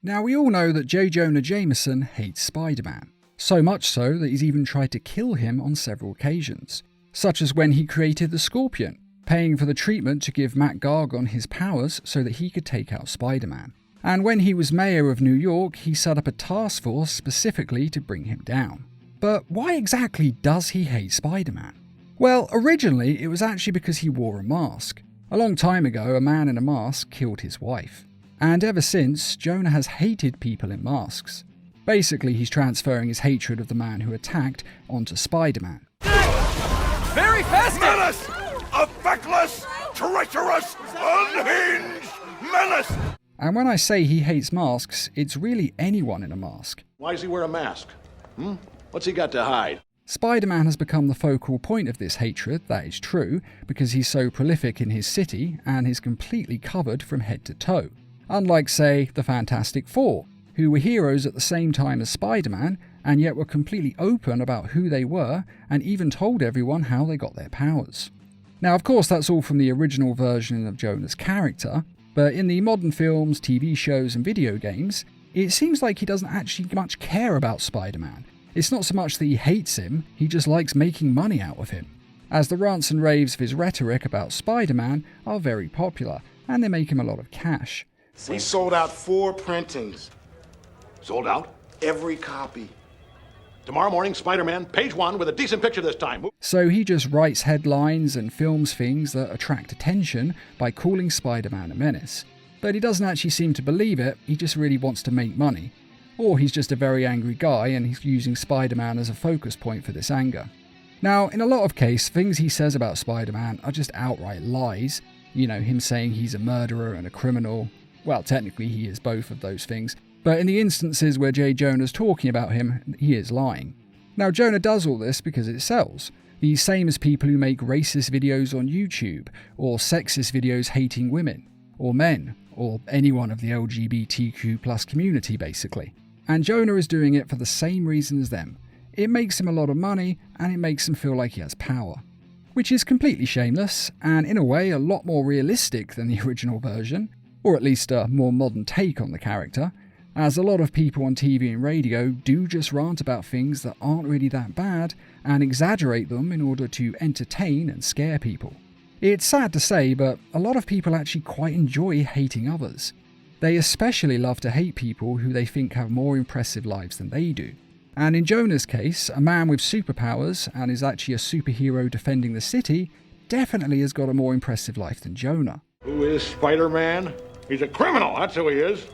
Now, we all know that J. Jonah Jameson hates Spider-Man, so much so that he's even tried to kill him on several occasions, such as when he created the Scorpion, paying for the treatment to give Matt Gargan his powers so that he could take out Spider-Man. And when he was mayor of New York, he set up a task force specifically to bring him down. But why exactly does he hate Spider-Man? Well, originally it was actually because he wore a mask. A long time ago, a man in a mask killed his wife. And ever since, Jonah has hated people in masks. Basically, he's transferring his hatred of the man who attacked onto Spider-Man. Very festive! Menace! A feckless, treacherous, unhinged menace! And when I say he hates masks, it's really anyone in a mask. Why does he wear a mask? What's he got to hide? Spider-Man has become the focal point of this hatred, that is true, because he's so prolific in his city and is completely covered from head to toe. Unlike, say, the Fantastic Four, who were heroes at the same time as Spider-Man, and yet were completely open about who they were, and even told everyone how they got their powers. Now, of course, that's all from the original version of Jonah's character, but in the modern films, TV shows, and video games, it seems like he doesn't actually much care about Spider-Man. It's not so much that he hates him, he just likes making money out of him, as the rants and raves of his rhetoric about Spider-Man are very popular, and they make him a lot of cash. We sold out 4 printings. Sold out? Every copy. Tomorrow morning, Spider-Man, page 1 with a decent picture this time. So he just writes headlines and films things that attract attention by calling Spider-Man a menace. But he doesn't actually seem to believe it, he just really wants to make money. Or he's just a very angry guy and he's using Spider-Man as a focus point for this anger. Now, in a lot of cases, things he says about Spider-Man are just outright lies. You know, him saying he's a murderer and a criminal. Well, technically he is both of those things. But in the instances where J. Jonah's talking about him, he is lying. Now, Jonah does all this because it sells. The same as people who make racist videos on YouTube, or sexist videos hating women, or men, or anyone of the LGBTQ+ community, basically. And Jonah is doing it for the same reason as them. It makes him a lot of money, and it makes him feel like he has power. Which is completely shameless, and in a way a lot more realistic than the original version, or at least a more modern take on the character, as a lot of people on TV and radio do just rant about things that aren't really that bad and exaggerate them in order to entertain and scare people. It's sad to say, but a lot of people actually quite enjoy hating others. They especially love to hate people who they think have more impressive lives than they do. And in Jonah's case, a man with superpowers and is actually a superhero defending the city definitely has got a more impressive life than Jonah. Who is Spider-Man? He's a criminal, that's who he is.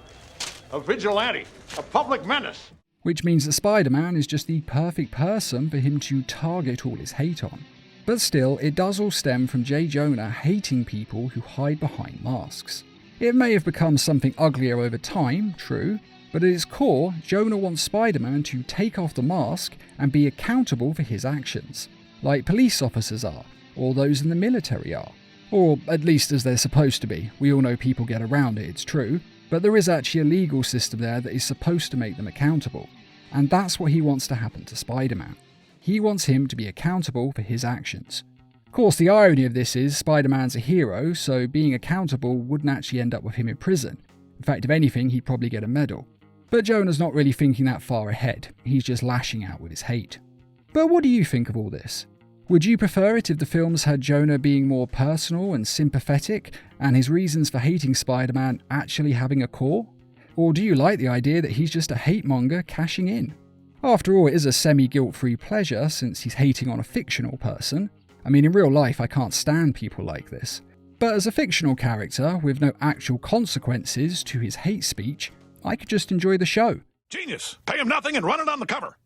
A vigilante, a public menace. Which means that Spider-Man is just the perfect person for him to target all his hate on. But still, it does all stem from J. Jonah hating people who hide behind masks. It may have become something uglier over time, true, but at its core, Jonah wants Spider-Man to take off the mask and be accountable for his actions, like police officers are, or those in the military are. Or at least as they're supposed to be. We all know people get around it, it's true, but there is actually a legal system there that is supposed to make them accountable. And that's what he wants to happen to Spider-Man. He wants him to be accountable for his actions. Of course, the irony of this is Spider-Man's a hero, so being accountable wouldn't actually end up with him in prison. In fact, if anything, he'd probably get a medal. But Jonah's not really thinking that far ahead, he's just lashing out with his hate. But what do you think of all this? Would you prefer it if the films had Jonah being more personal and sympathetic, and his reasons for hating Spider-Man actually having a core? Or do you like the idea that he's just a hate monger cashing in? After all, it is a semi-guilt-free pleasure since he's hating on a fictional person. I mean, in real life I can't stand people like this. But as a fictional character, with no actual consequences to his hate speech, I could just enjoy the show. Genius. Pay him nothing and run it on the cover.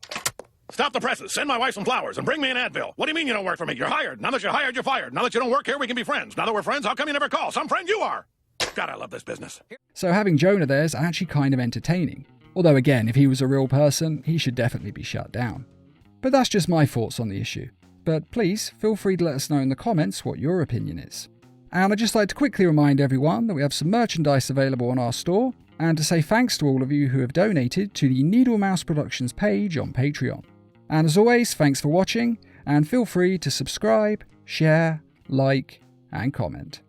Stop the presses, send my wife some flowers, and bring me an Advil. What do you mean you don't work for me? You're hired. Now that you're hired, you're fired. Now that you don't work here, we can be friends. Now that we're friends, how come you never call? Some friend you are. God, I love this business. So having Jonah there is actually kind of entertaining. Although again, if he was a real person, he should definitely be shut down. But that's just my thoughts on the issue. But please, feel free to let us know in the comments what your opinion is. And I'd just like to quickly remind everyone that we have some merchandise available on our store, and to say thanks to all of you who have donated to the Needle Mouse Productions page on Patreon. And as always, thanks for watching, and feel free to subscribe, share, like, and comment.